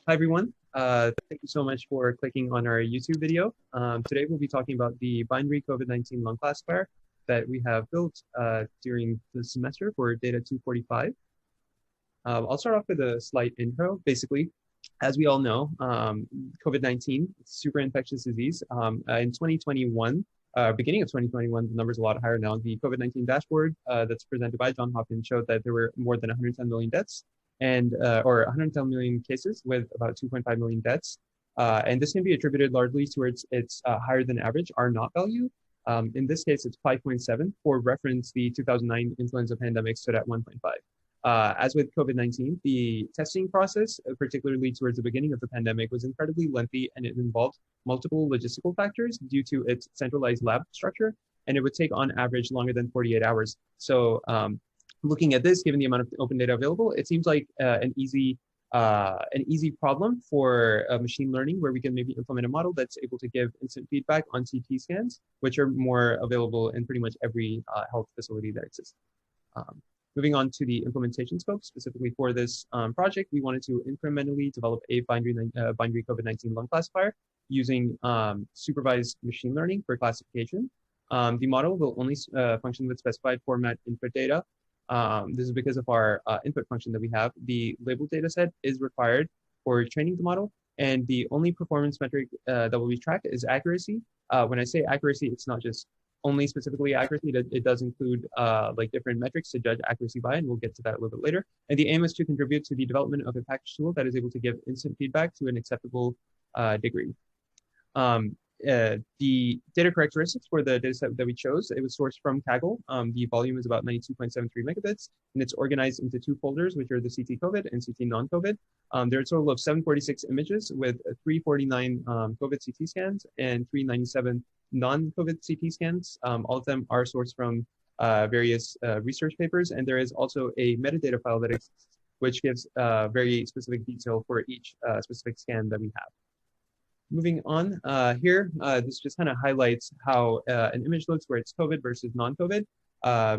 Hi, everyone. Thank you so much for clicking on our YouTube video. Today, we'll be talking about the binary COVID-19 lung classifier that we have built during the semester for data 245. I'll start off with a slight intro. Basically, as we all know, COVID-19, super infectious disease. In 2021, beginning of 2021, the number's a lot higher now. The COVID-19 dashboard that's presented by Johns Hopkins showed that there were more than 110 million deaths and or 110 million cases with about 2.5 million deaths. And this can be attributed largely towards its higher than average R naught value. In this case, it's 5.7. For reference, the 2009 influenza pandemic stood at 1.5. As with COVID-19, the testing process, particularly towards the beginning of the pandemic, was incredibly lengthy, and it involved multiple logistical factors due to its centralized lab structure, and it would take on average longer than 48 hours. So looking at this, given the amount of open data available, it seems like an easy problem for machine learning, where we can maybe implement a model that's able to give instant feedback on CT scans, which are more available in pretty much every health facility that exists. Moving on to the implementation scope, specifically for this project, we wanted to incrementally develop a binary COVID-19 lung classifier using supervised machine learning for classification. The model will only function with specified format input data. This is because of our input function that we have. The labeled data set is required for training the model, and the only performance metric that will be tracked is accuracy. When I say accuracy, it's not just only specifically accuracy. It does include like different metrics to judge accuracy by, and we'll get to that a little bit later. And the aim is to contribute to the development of a package tool that is able to give instant feedback to an acceptable degree. The data characteristics for the dataset that we chose, it was sourced from Kaggle. The volume is about 92.73 megabits, and it's organized into two folders, which are the CT COVID and CT non-COVID. There are a total of 746 images with 349 COVID CT scans and 397 non-COVID CT scans. All of them are sourced from various research papers, and there is also a metadata file that exists, which gives very specific detail for each specific scan that we have. Moving on here, this just kind of highlights how an image looks where it's COVID versus non-COVID.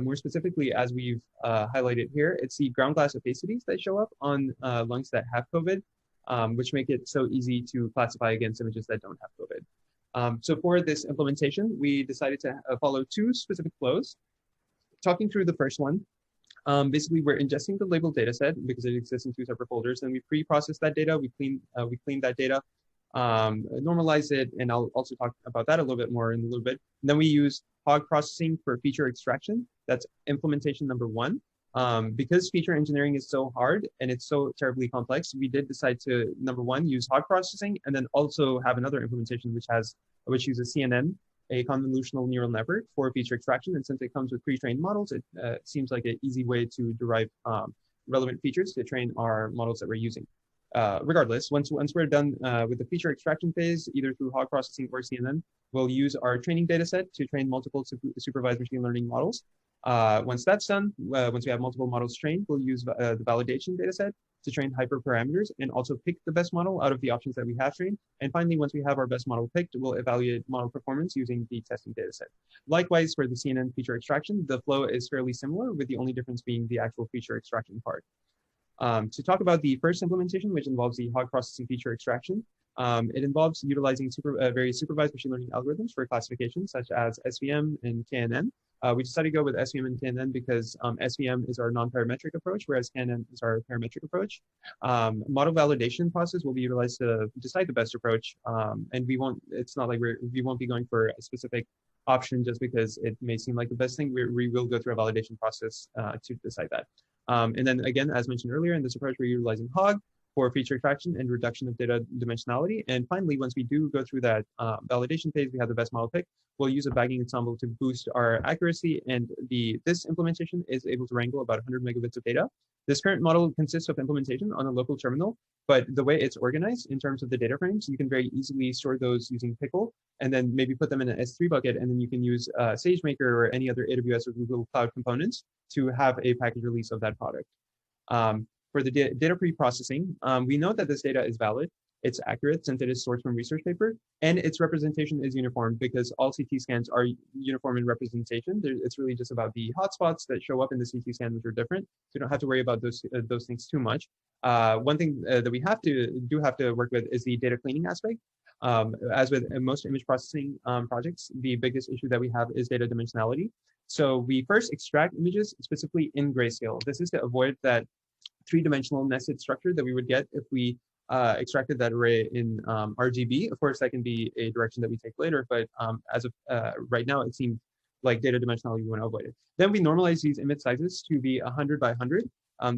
More specifically, as we've highlighted here, it's the ground glass opacities that show up on lungs that have COVID, which make it so easy to classify against images that don't have COVID. So for this implementation, we decided to follow two specific flows. Talking through the first one, basically we're ingesting the labeled data set because it exists in two separate folders, and we pre-process that data, we clean that data, normalize it, and I'll also talk about that a little bit more in a little bit. And then we use hog processing for feature extraction. That's implementation number one. Because feature engineering is so hard and it's so terribly complex, we did decide to, number one, use hog processing, and then also have another implementation which uses CNN, a convolutional neural network, for feature extraction. And since it comes with pre-trained models, it seems like an easy way to derive relevant features to train our models that we're using. Regardless, once we're done with the feature extraction phase, either through hog processing or CNN, we'll use our training data set to train multiple supervised machine learning models. Once that's done, once we have multiple models trained, we'll use the validation data set to train hyperparameters and also pick the best model out of the options that we have trained. And finally, once we have our best model picked, we'll evaluate model performance using the testing data set. Likewise, for the CNN feature extraction, the flow is fairly similar, with the only difference being the actual feature extraction part. To talk about the first implementation, which involves the hog processing feature extraction, it involves utilizing various supervised machine learning algorithms for classification, such as SVM and KNN. We decided to go with SVM and KNN because SVM is our non-parametric approach, whereas KNN is our parametric approach. Model validation process will be utilized to decide the best approach, and it's not like we won't be going for a specific option just because it may seem like the best thing. We will go through a validation process to decide that. And then again, as mentioned earlier, in this approach, we're utilizing Hog for feature extraction and reduction of data dimensionality. And finally, once we do go through that validation phase, we have the best model pick. We'll use a bagging ensemble to boost our accuracy. And this implementation is able to wrangle about 100 megabits of data. This current model consists of implementation on a local terminal, but the way it's organized in terms of the data frames, you can very easily store those using Pickle, and then maybe put them in an S3 bucket, and then you can use SageMaker or any other AWS or Google Cloud components to have a package release of that product. For the data pre-processing, we know that this data is valid, it's accurate since it is sourced from research paper, and its representation is uniform because all CT scans are uniform in representation. It's really just about the hotspots that show up in the CT scan, which are different. So you don't have to worry about those things too much. One thing that we have to work with is the data cleaning aspect. As with most image processing projects, the biggest issue that we have is data dimensionality. So we first extract images specifically in grayscale. This is to avoid that three-dimensional nested structure that we would get if we extracted that array in RGB. Of course, that can be a direction that we take later, but as of right now, it seemed like data dimensionality we want to avoid it. Then we normalize these image sizes to be 100 by 100.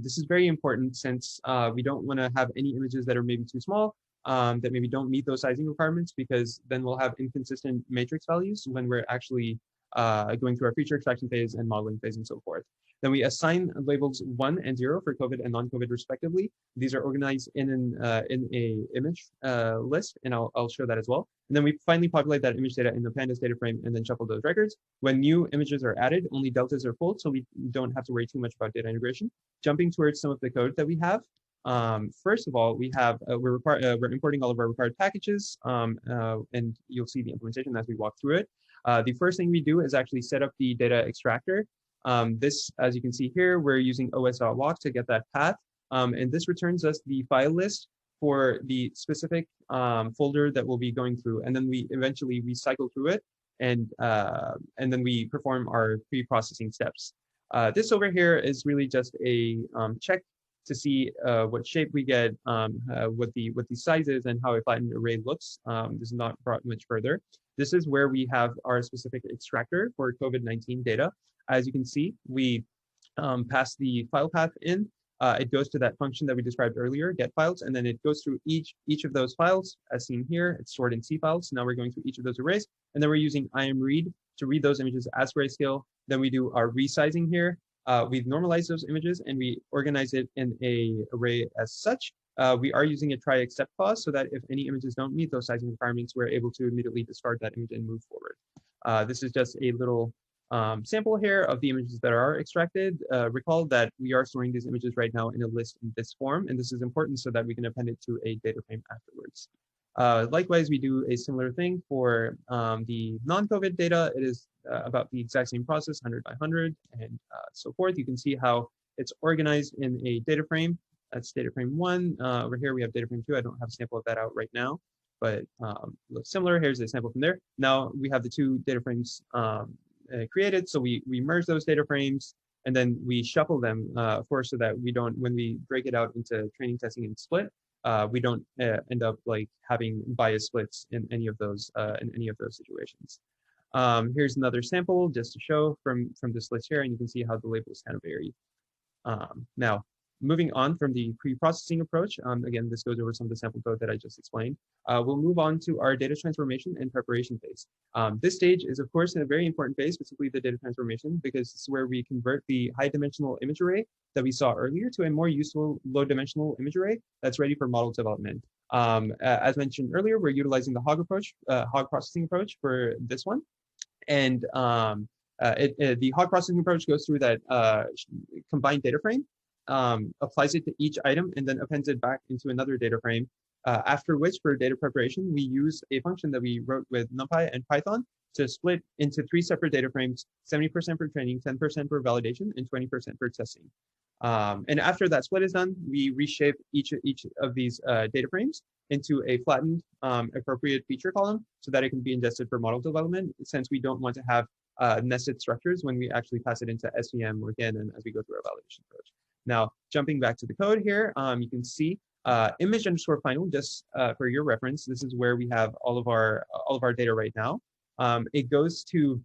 This is very important since we don't want to have any images that are maybe too small, that maybe don't meet those sizing requirements, because then we'll have inconsistent matrix values when we're actually going through our feature extraction phase and modeling phase and so forth. Then we assign labels 1 and 0 for COVID and non-COVID respectively. These are organized in a image list, and I'll show that as well. And then we finally populate that image data in the pandas data frame and then shuffle those records. When new images are added, only deltas are pulled, so we don't have to worry too much about data integration. Jumping towards some of the code that we have. First of all, we have we're importing all of our required packages, and you'll see the implementation as we walk through it. The first thing we do is actually set up the data extractor. This, as you can see here, we're using os.walk to get that path, and this returns us the file list for the specific folder that we'll be going through, and then we eventually recycle through it, and then we perform our pre-processing steps. This over here is really just a check to see what shape we get, what the size is, and how a flattened array looks. This is not brought much further. This is where we have our specific extractor for COVID-19 data. As you can see, we pass the file path in. It goes to that function that we described earlier, get files, and then it goes through each of those files, as seen here. It's stored in C files. So now we're going through each of those arrays, and then we're using imread to read those images as grayscale. Then we do our resizing here. We've normalized those images and we organize it in an array as such. We are using a try except clause so that if any images don't meet those sizing requirements, we're able to immediately discard that image and move forward. This is just a little sample here of the images that are extracted. Recall that we are storing these images right now in a list in this form, and this is important so that we can append it to a data frame afterwards. Likewise, we do a similar thing for the non-COVID data. It is about the exact same process, 100 by 100 and so forth. You can see how it's organized in a data frame. That's data frame 1. Over here, we have data frame 2. I don't have a sample of that out right now, but looks similar. Here's a sample from there. Now we have the two data frames created. So we merge those data frames and then we shuffle them, of course, so that we don't, when we break it out into training, testing, and split, we don't end up like having bias splits in any of those situations. Here's another sample just to show from this list here, and you can see how the labels kind of vary. Now, moving on from the pre-processing approach, again, this goes over some of the sample code that I just explained. We'll move on to our data transformation and preparation phase. This stage is, of course, a very important phase, specifically the data transformation, because it's where we convert the high-dimensional image array that we saw earlier to a more useful low-dimensional image array that's ready for model development. As mentioned earlier, we're utilizing the Hog approach, Hog processing approach for this one. And the Hog processing approach goes through that combined data frame, applies it to each item, and then appends it back into another data frame. After which, for data preparation, we use a function that we wrote with NumPy and Python to split into 3 separate data frames, 70% for training, 10% for validation, and 20% for testing. And after that split is done, we reshape each of these data frames into a flattened appropriate feature column so that it can be ingested for model development, since we don't want to have nested structures when we actually pass it into SVM or again, and as we go through our validation approach. Now, jumping back to the code here, you can see image underscore final, just for your reference, this is where we have all of our data right now. It goes through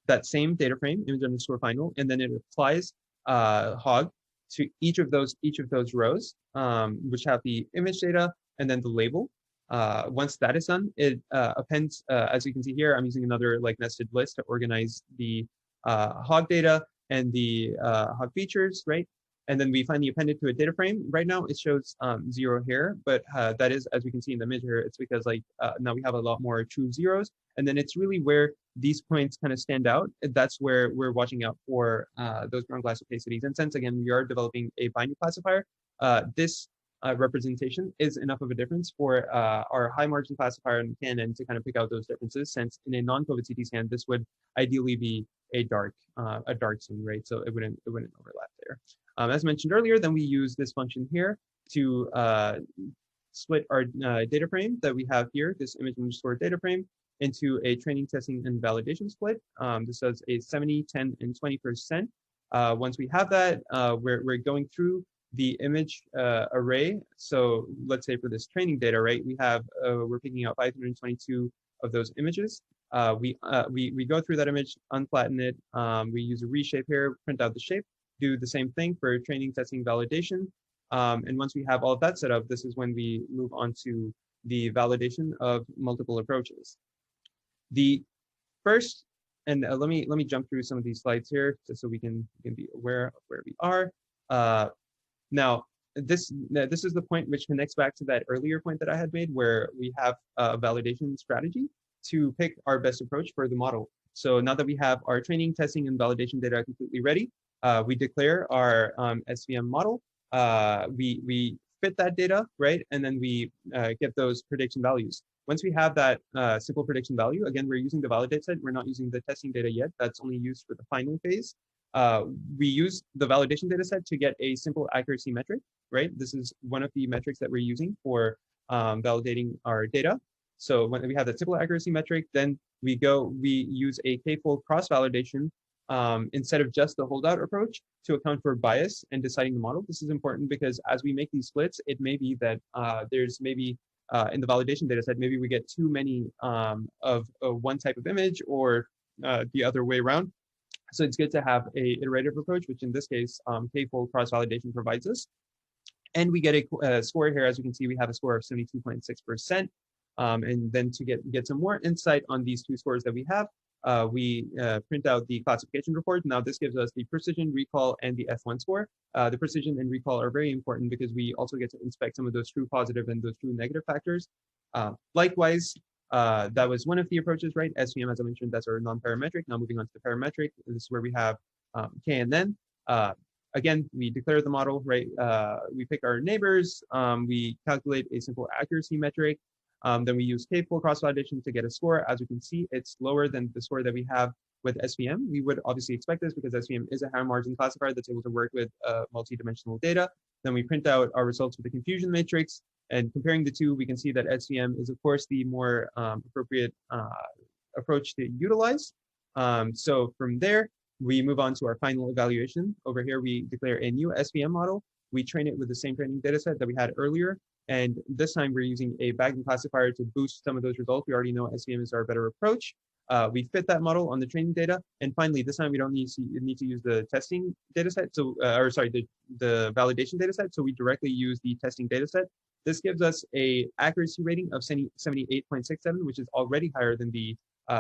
that same data frame, image underscore final, and then it applies Hog to each of those rows, which have the image data and then the label. Once that is done, it appends, as you can see here, I'm using another like nested list to organize the Hog data and the Hog features, right? And then we finally append it to a data frame. Right now it shows 0 here, but that is, as we can see in the image here, it's because like now we have a lot more true zeros. And then it's really where these points kind of stand out. That's where we're watching out for those ground glass opacities. And since again, we are developing a binding classifier, this representation is enough of a difference for our high margin classifier and KNN to kind of pick out those differences, since in a non-COVID CT scan, this would ideally be a dark zone, right? So it wouldn't overlap there. As mentioned earlier, then we use this function here to split our data frame that we have here, this image underscore data frame, into a training, testing, and validation split. This does a 70, 10, and 20%. Once we have that, we're going through the image array. So let's say for this training data, right, we have we're picking out 522 of those images. We go through that image, unflatten it. We use a reshape here, print out the shape, do the same thing for training, testing, validation. And once we have all of that set up, this is when we move on to the validation of multiple approaches. The first, and let me jump through some of these slides here just so we can be aware of where we are. Now, this is the point which connects back to that earlier point that I had made, where we have a validation strategy to pick our best approach for the model. So now that we have our training, testing, and validation data completely ready, we declare our SVM model. We fit that data, right? And then we get those prediction values. Once we have that simple prediction value, again, we're using the validate set. We're not using the testing data yet. That's only used for the final phase. We use the validation data set to get a simple accuracy metric, right? This is one of the metrics that we're using for validating our data. So when we have that simple accuracy metric, then we use a k-fold cross-validation instead of just the holdout approach to account for bias and deciding the model. This is important because as we make these splits, it may be that there's maybe in the validation data set, maybe we get too many of one type of image or the other way around. So it's good to have a iterative approach, which in this case, k-fold cross-validation provides us. And we get a score here. As you can see, we have a score of 72.6%. And then to get some more insight on these two scores that we have, we print out the classification report. Now this gives us the precision, recall, and the F1 score. The precision and recall are very important because we also get to inspect some of those true positive and those true negative factors. Likewise, that was one of the approaches, right? SVM, as I mentioned, that's our non-parametric. Now moving on to the parametric, this is where we have KNN. Again, we declare the model, right? We pick our neighbors. We calculate a simple accuracy metric. Then we use k-fold cross-validation to get a score. As you can see, it's lower than the score that we have with SVM. We would obviously expect this because SVM is a high margin classifier that's able to work with multi-dimensional data. Then we print out our results with the confusion matrix. And comparing the two, we can see that SVM is, of course, the more appropriate approach to utilize. So from there, we move on to our final evaluation. Over here, we declare a new SVM model. We train it with the same training data set that we had earlier. And this time we're using a bagging classifier to boost some of those results. We already know SVM is our better approach. We fit that model on the training data. And finally, this time we don't need to use the testing data set. So, the validation data set. So we directly use the testing data set. This gives us a accuracy rating of 78.67, which is already higher than the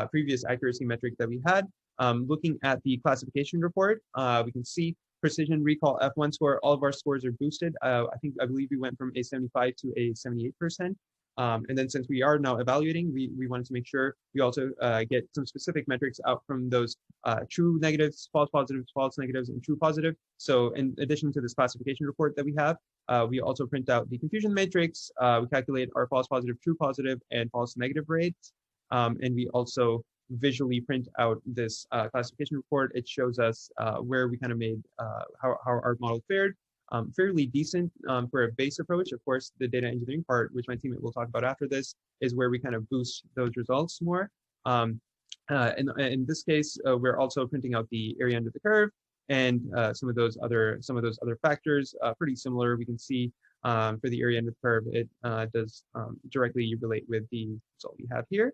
previous accuracy metric that we had. Looking at the classification report, we can see precision, recall, F1 score, all of our scores are boosted. I believe we went from a 75 to a 78%. And then since we are now evaluating, we wanted to make sure we also get some specific metrics out from those true negatives, false positives, false negatives, and true positive. So in addition to this classification report that we have, we also print out the confusion matrix. We calculate our false positive, true positive, and false negative rates. And we also visually print out this classification report. It shows us where we kind of made, how our model fared. Fairly decent for a base approach. Of course, the data engineering part, which my teammate will talk about after this, is where we kind of boost those results more. In this case, we're also printing out the area under the curve and some of those other factors. Pretty similar. We can see for the area under the curve, it does directly relate with the result we have here.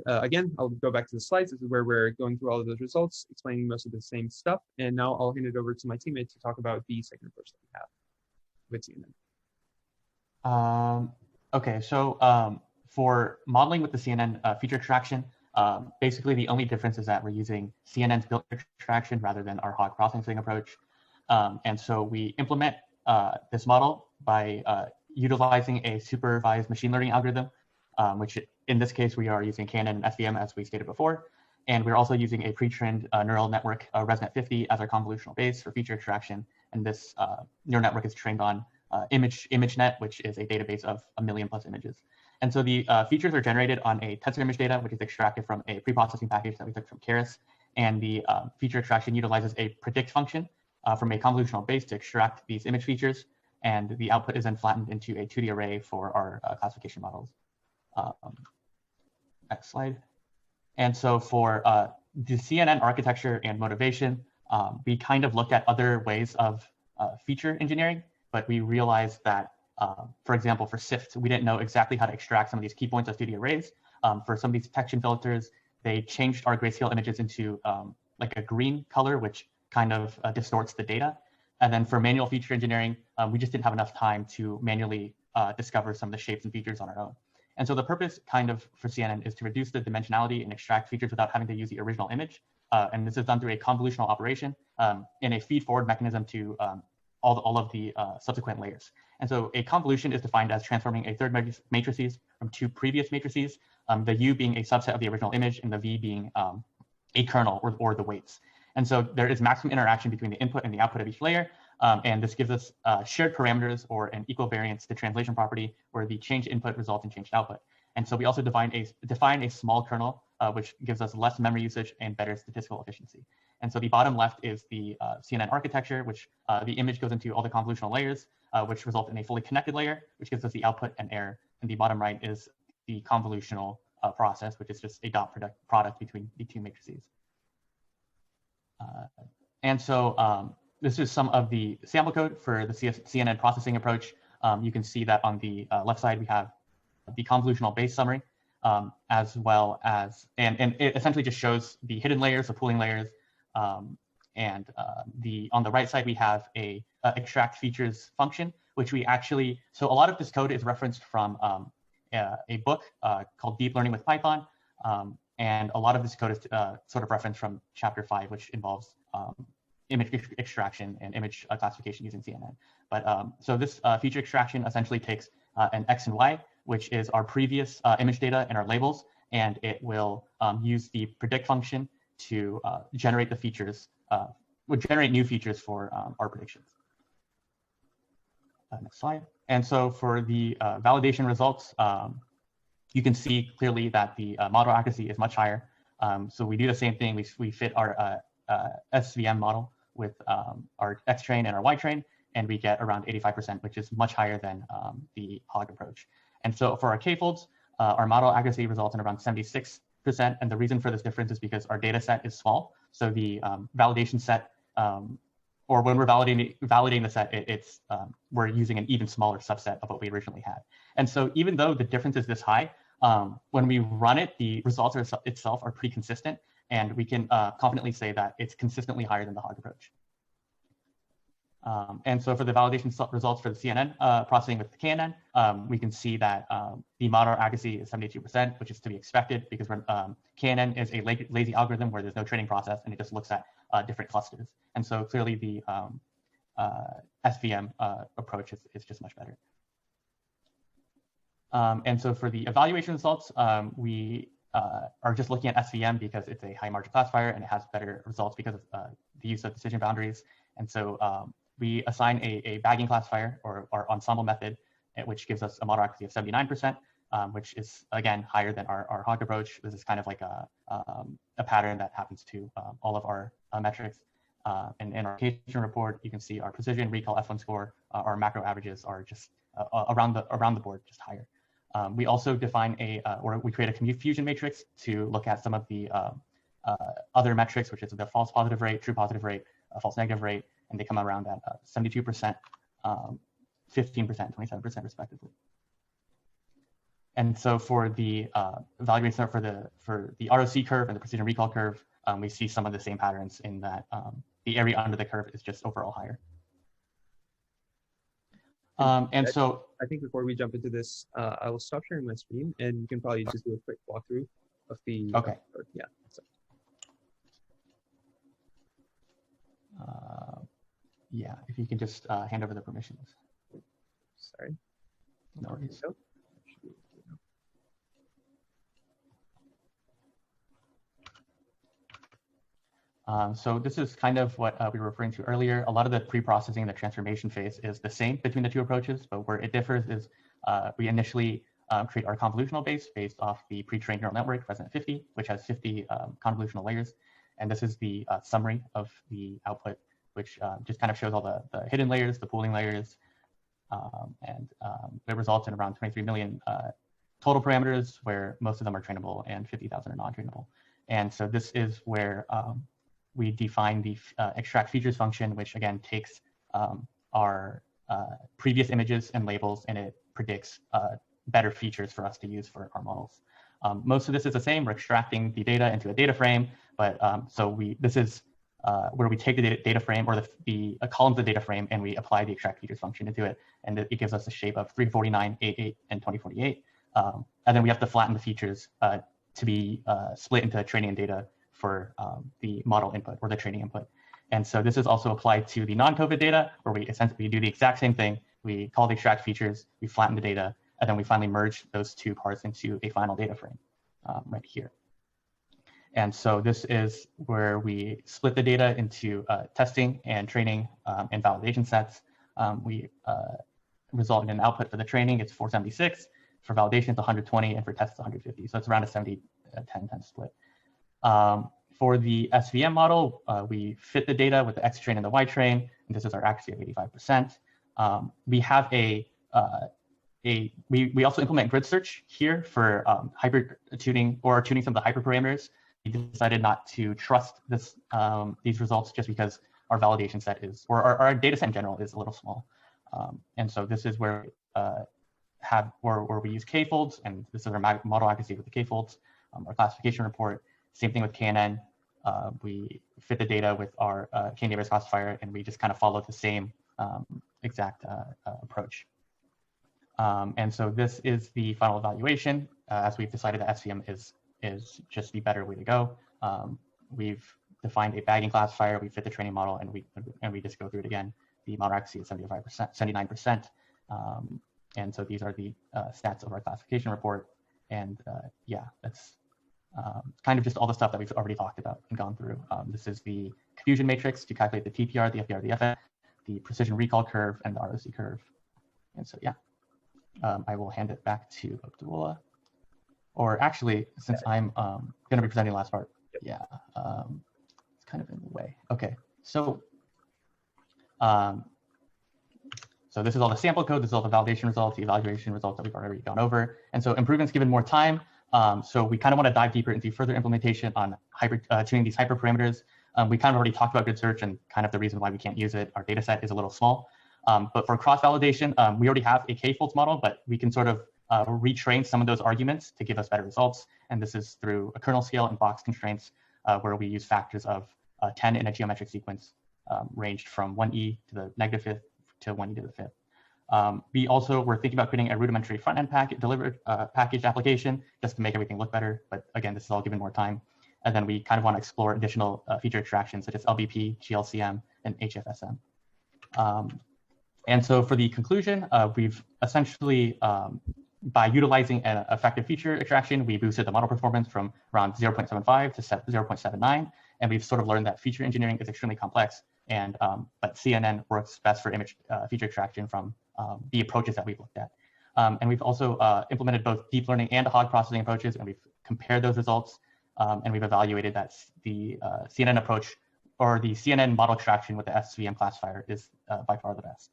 Again, I'll go back to the slides. This is where we're going through all of those results, explaining most of the same stuff. And now I'll hand it over to my teammate to talk about the second approach that we have with CNN. Okay, so for modeling with the CNN feature extraction, basically the only difference is that we're using CNN's built extraction rather than our Hog processing approach. And so we implement this model by utilizing a supervised machine learning algorithm, which in this case, we are using KNN and SVM as we stated before. And we're also using a pre-trained neural network, ResNet 50, as our convolutional base for feature extraction. And this neural network is trained on ImageNet, which is a database of 1 million plus images. And so the features are generated on a tensor image data, which is extracted from a preprocessing package that we took from Keras. And the feature extraction utilizes a predict function from a convolutional base to extract these image features. And the output is then flattened into a 2D array for our classification models. Next slide. And so for the CNN architecture and motivation, we kind of looked at other ways of feature engineering, but we realized that, for example, for SIFT, we didn't know exactly how to extract some of these key points of 2D arrays. For some of these detection filters, they changed our grayscale images into like a green color, which kind of distorts the data. And then for manual feature engineering, we just didn't have enough time to manually discover some of the shapes and features on our own. And so the purpose kind of for CNN is to reduce the dimensionality and extract features without having to use the original image. And this is done through a convolutional operation in a feed-forward mechanism to all of the subsequent layers. And so a convolution is defined as transforming a third matrices from two previous matrices, the U being a subset of the original image and the V being a kernel or the weights. And so there is maximum interaction between the input and the output of each layer. And this gives us shared parameters or an equal variance to translation property where the changed input results in changed output. And so we also define a small kernel, which gives us less memory usage and better statistical efficiency. And so the bottom left is the CNN architecture, which the image goes into all the convolutional layers, which result in a fully connected layer, which gives us the output and error. And the bottom right is the convolutional process, which is just a dot product between the two matrices. And so this is some of the sample code for the CNN processing approach. You can see that on the left side, we have the convolutional base summary, as well as, and it essentially just shows the hidden layers, the pooling layers. On the right side, we have a extract features function, which we actually, so a lot of this code is referenced from a book called Deep Learning with Python. And a lot of this code is sort of referenced from chapter 5, which involves image extraction and image classification using CNN. But so this feature extraction essentially takes an X and Y, which is our previous image data and our labels, and it will use the predict function to generate the features, would generate new features for our predictions. Next slide. And so for the validation results, you can see clearly that the model accuracy is much higher. So we do the same thing. We fit our SVM model with our X train and our Y train, and we get around 85%, which is much higher than the Hog approach. And so for our K-folds, our model accuracy results in around 76%. And the reason for this difference is because our data set is small. So the validation set, or when we're validating the set, we're using an even smaller subset of what we originally had. And so even though the difference is this high, when we run it, the results itself are pretty consistent, and we can confidently say that it's consistently higher than the Hog approach. And so for the validation results for the CNN processing with the KNN, we can see that the model accuracy is 72%, which is to be expected because KNN is a lazy algorithm where there's no training process and it just looks at different clusters. And so clearly the SVM approach is just much better. And so for the evaluation results, we are just looking at SVM because it's a high margin classifier and it has better results because of the use of decision boundaries. And so we assign a bagging classifier or our ensemble method, which gives us a model accuracy of 79%, which is, again, higher than our Hog approach. This is kind of like a pattern that happens to all of our metrics. And in our occasion report, you can see our precision, recall, F1 score, our macro averages are just around the board, just higher. We also define or we create a confusion matrix to look at some of the other metrics, which is the false positive rate, true positive rate, false negative rate, and they come around at 72%, 15%, 27% respectively. And so for the evaluation for the ROC curve and the precision recall curve, we see some of the same patterns in that the area under the curve is just overall higher. And so I think before we jump into this, I will stop sharing my screen and you can probably just do a quick walkthrough of the okay. Yeah. So. Yeah, if you can just hand over the permissions. Sorry. No worries. So this is kind of what we were referring to earlier. A lot of the pre-processing and the transformation phase is the same between the two approaches, but where it differs is we initially create our convolutional base based off the pre-trained neural network Resonant 50, which has 50 convolutional layers. And this is the summary of the output, which just kind of shows all the hidden layers, the pooling layers, and it results in around 23 million total parameters, where most of them are trainable and 50,000 are non-trainable. And so this is where we define the extract features function, which again takes our previous images and labels, and it predicts better features for us to use for our models. Most of this is the same. We're extracting the data into a data frame, but this is where we take the data frame or the columns of the data frame, and we apply the extract features function into it, and it gives us a shape of 349, 88, and 2048. And then we have to flatten the features to be split into training and data for the model input or the training input. And so this is also applied to the non-COVID data, where we essentially do the exact same thing. We call the extract features, we flatten the data, and then we finally merge those two parts into a final data frame right here. And so this is where we split the data into testing and training and validation sets. We result in an output for the training, it's 476. For validation, it's 120, and for tests, it's 150. So it's around a 70-10-10 split. For the SVM model, we fit the data with the X train and the Y train, and this is our accuracy of 85%. We have we also implement grid search here for hyper tuning or tuning some of the hyperparameters. We decided not to trust these results just because our validation set is, or our data set in general is a little small. And so this is where where we use K-folds, and this is our model accuracy with the K-folds, our classification report. Same thing with KNN. We fit the data with our K-Neighbors classifier, and we just kind of follow the same exact approach. And so this is the final evaluation. As we've decided that SVM is just the better way to go. We've defined a bagging classifier, we fit the training model, and we just go through it again. The model accuracy is 75%, 79%. And so these are the stats of our classification report. And yeah, that's kind of just all the stuff that we've already talked about and gone through. This is the confusion matrix to calculate the TPR, the FPR, the FF, the precision recall curve, and the ROC curve. And so, yeah, I will hand it back to Abdullah. Or actually, since I'm going to be presenting the last part, yeah, it's kind of in the way. Okay, so so this is all the sample code, this is all the validation results, the evaluation results that we've already gone over. And so improvements given more time. So we kind of want to dive deeper into further implementation on tuning these hyperparameters. We kind of already talked about grid search and kind of the reason why we can't use it. Our data set is a little small. But for cross-validation, we already have a K-folds model, but we can sort of retrain some of those arguments to give us better results. And this is through a kernel scale and box constraints, where we use factors of 10 in a geometric sequence, ranged from 1e to the -5th to 1e to the 5th. We also were thinking about creating a rudimentary front-end package application just to make everything look better. But again, this is all given more time. And then we kind of want to explore additional feature extractions such as LBP, GLCM, and HFSM. And so for the conclusion, we've essentially, by utilizing an effective feature extraction, we boosted the model performance from around 0.75 to 0.79. And we've sort of learned that feature engineering is extremely complex, and but CNN works best for image feature extraction from the approaches that we've looked at. And we've also implemented both deep learning and hog processing approaches, and we've compared those results, and we've evaluated that the CNN approach or the CNN model extraction with the SVM classifier is by far the best.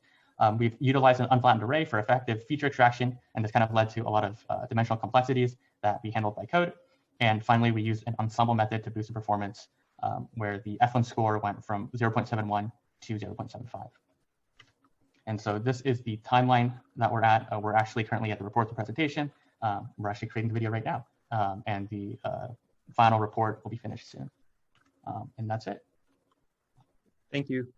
We've utilized an unflattened array for effective feature extraction, and this kind of led to a lot of dimensional complexities that we handled by code. And finally, we used an ensemble method to boost the performance, where the F1 score went from 0.71 to 0.75. And so this is the timeline that we're at. We're actually currently at the report to presentation. We're actually creating the video right now, and the final report will be finished soon. And that's it. Thank you.